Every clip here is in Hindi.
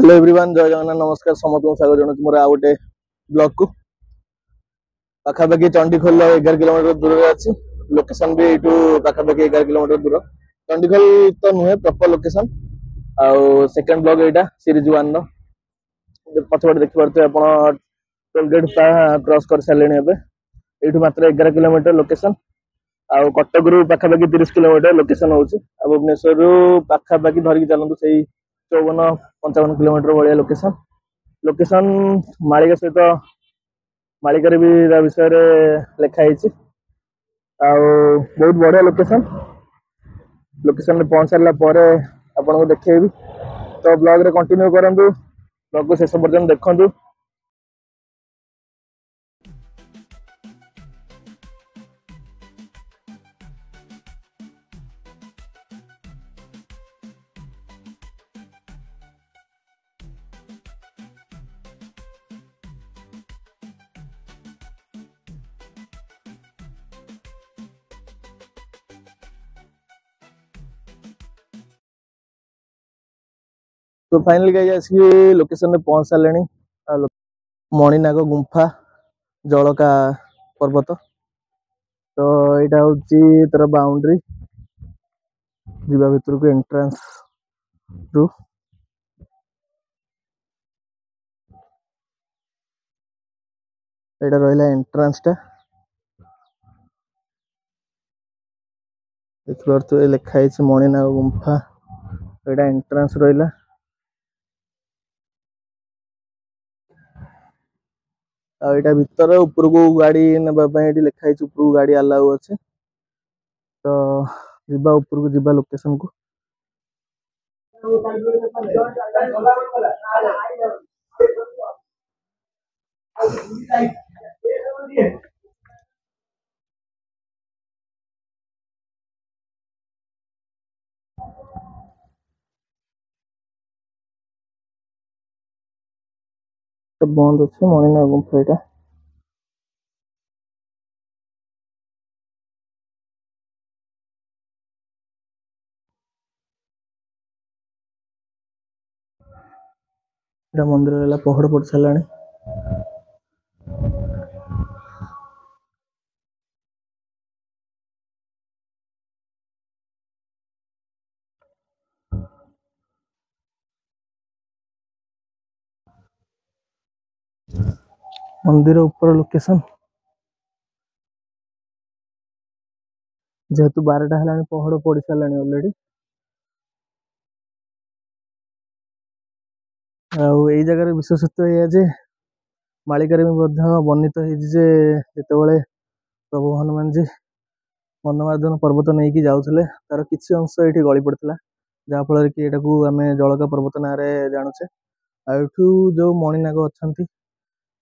हेलो एवरीवन, जय जगन्नाथ, नमस्कार। समस्त स्वागत जनाऊँ मोर आउ गोटे ब्लॉग को। पाखापाखि चंडीखोल 11 किलोमीटर दूर अच्छी लोकेशन भी यू पाखापाखि 11 किलोमीटर दूर। चंडीखोल तो नुहे प्रॉपर लोकेशन। आउ सेकंड ब्लॉग एटा सीरीज 1 पछपटे देखि पारते आपण टोल गेट क्रॉस कर सारे एठू मात्र 11 किलोमीटर लोकेशन। आउ कटक रु पाखापाखि 30 किलोमीटर लोकेशन होची। आ भुवनेश्वर रु पाखापाखि धरिक चलतु से 54-55 किलोमीटर भाया लोकेशन। लोकेशन मालिका सहित मालिका भी विषय लिखाई बहुत बढ़िया लोकेशन। लोकेशन पहुंच सारा पर आपको देखी तो ब्लॉग रे कंटिन्यू करूँ। ब्लॉग को शेष पर्यंत देखूँ। तो फाइनली गाइस आसिक लोकेशन में पहुंच सारे। मणिनाग गुंफा जलका पर्वत। तो यहाँ हूँ तर बाउंड्री जीवा भितर को एंट्रांस रु एटा रहा एंट्रांस टा देखिए लिखाई मणिनाग गुंफा। एटा एंट्रांस रहा। आईटा भीतर ऊपर को गाड़ी नापी लिखाई ऊपर को गाड़ी अलाउ अच्छे। तो जीवा ऊपर को जीवा लोकेशन को। तो बंद अच्छे मणिनाग गुंफा। यहाँ मंदिर रहा पहड़ पड़ सारा। मंदिर ऊपर लोकेशन जेहेतु 12टा है पहड़ पड़ सारा ऑलरेडी। आई जगार विशेषत्व ये मालिकार भी वर्णित होते प्रभु हनुमान जी मनमार्दन पर्वत नहीं कि जाऊे तार किसी अंश ये गली पड़ता जहाँफल कि यहाँ आम जलका पर्वत ना जानूचे। आठू जो मणिनाग अच्छा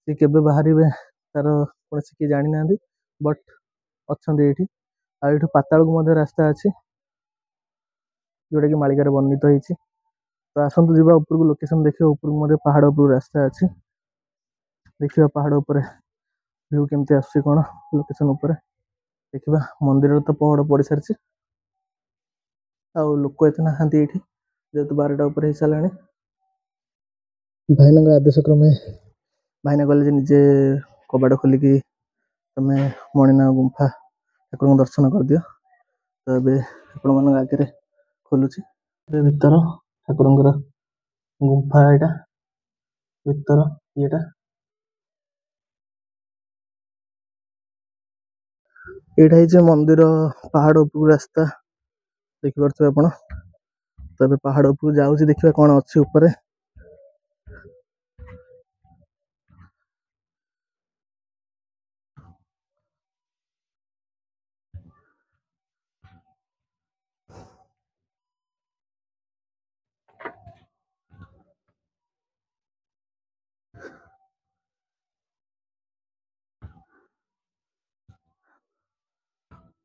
सी के बाहर तार कौन किए जानी ना बट अच्छा ये आठू पाताल को रास्ता अच्छी जोटा कि मालिकार वर्णित होती। तो आसतु जावा ऊपर को लोकेशन देखिए। ऊपर को पहाड़ उपर रास्ता अच्छी देखिए पहाड़ उपर व्यू केमती आस कौन लोकेशन उपर देखा। मंदिर तो पहड़ पड़ सारी लोक एत ना जेहेतु 12टा ऊपर हो सारा। भाईना आदेश क्रमे भाईना कहले निजे कबाड़ खोलिकी तमें मणिनाग गुंफा ठाकुर दर्शन कर दियो। तो ये आपण आगे खोलुची भीतर ठाकुर गुंफा यहाँ भीतर येटा यहाँ मंदिर पहाड़ उपर रास्ता देखिपे आप। तो पहाड़ उपर जाऊँगी देखिए कौन अच्छी ऊपर।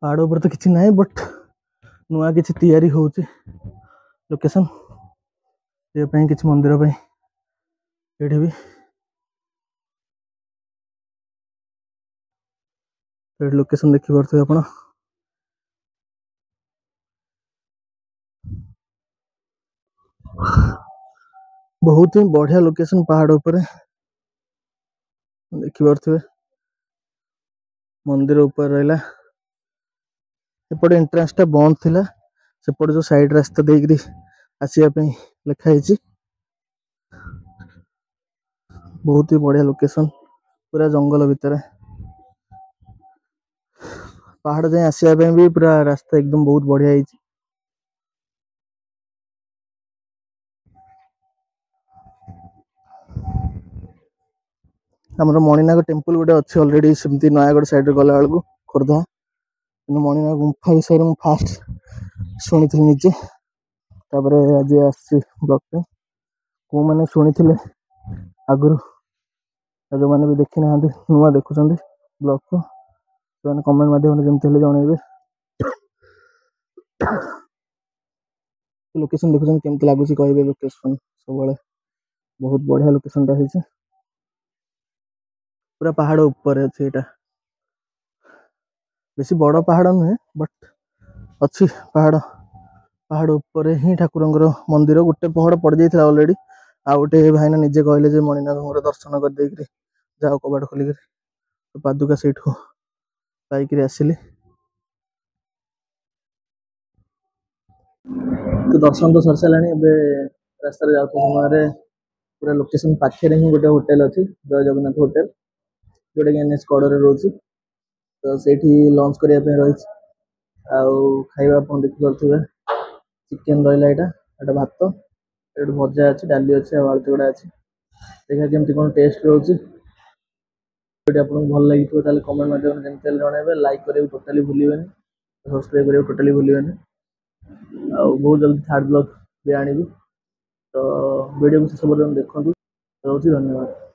पहाड़ उपर तो किसी ना बट नुआ किसी तैयारी होची लोकेशन ये किसी मंदिर ये भी लोकेशन देखी पारे आप। बहुत ही बढ़िया लोकेशन पहाड़ ऊपर देखि पारुथिबे मंदिर ऊपर रहिला एपटे एंट्रेंस टा बंद थिला सेपटे जो साइड रास्ता देकरी आसिया पे लिखा ହେଇଛି बहुत ही बढ़िया लोकेशन पूरा जंगल भितर पहाड़ जाए आसिया पे भी पूरा रास्ता एकदम बहुत बढ़िया ହେଇଛି हमर मणिनाग टेम्पल गोटे अच्छे ऑलरेडी सेमती नयागढ़ साइड रे गला बेलू खोर्धा मणिनाग गुंफा विषय में फास्ट शुणी निजे तापर आज आसी ब्लॉग पे को मैंने शुणी आगुरी जो मैंने भी देखी ना नुआ देखुं ब्लॉग को तो कमेंट माध्यम जमी जनइबे लोकेशन देखुं केमती लगुच कहे लोकेशन सब बहुत बढ़िया लोकेशन टा है पूरा पहाड़ ऊपर अच्छे यहाँ बेसी बड़ पहाड़ नुहे बट अच्छी पहाड़ पहाड़ ऊपर ही ठाकुर मंदिर गोटे पहाड़ पड़ जाता ऑलरेडी आ गोटे भाईना निजे कहले मणिनाग दर्शन कर देकर जाओ कबाट खोलिक तो पादुका से पाइक आसिली तो दर्शन तो सर सारे रास्ते जाता समय पूरा लोकेशन पाखे ही गोटे होटेल अच्छी जय जगन्नाथ होटेल जोटा कि एनएच कड़े रोचे तो से लंच करने रही खाଇବା आप देखिपे चिकेन रहा यहाँ भात ये भजा अच्छी डाली अच्छी आलू चोड़ा अच्छी देखा केमती कौन टेस्ट रोचे आपको भल लगी कमेंट मध्यम जमी जनइबे लाइक करेंगे टोटाली भूलें सब्सक्राइब करेंगे टोटाली भूलें बहुत जल्दी थर्ड ब्लॉग भी आनी तो वीडियो को शेष पर्यटन देखो रोचे धन्यवाद।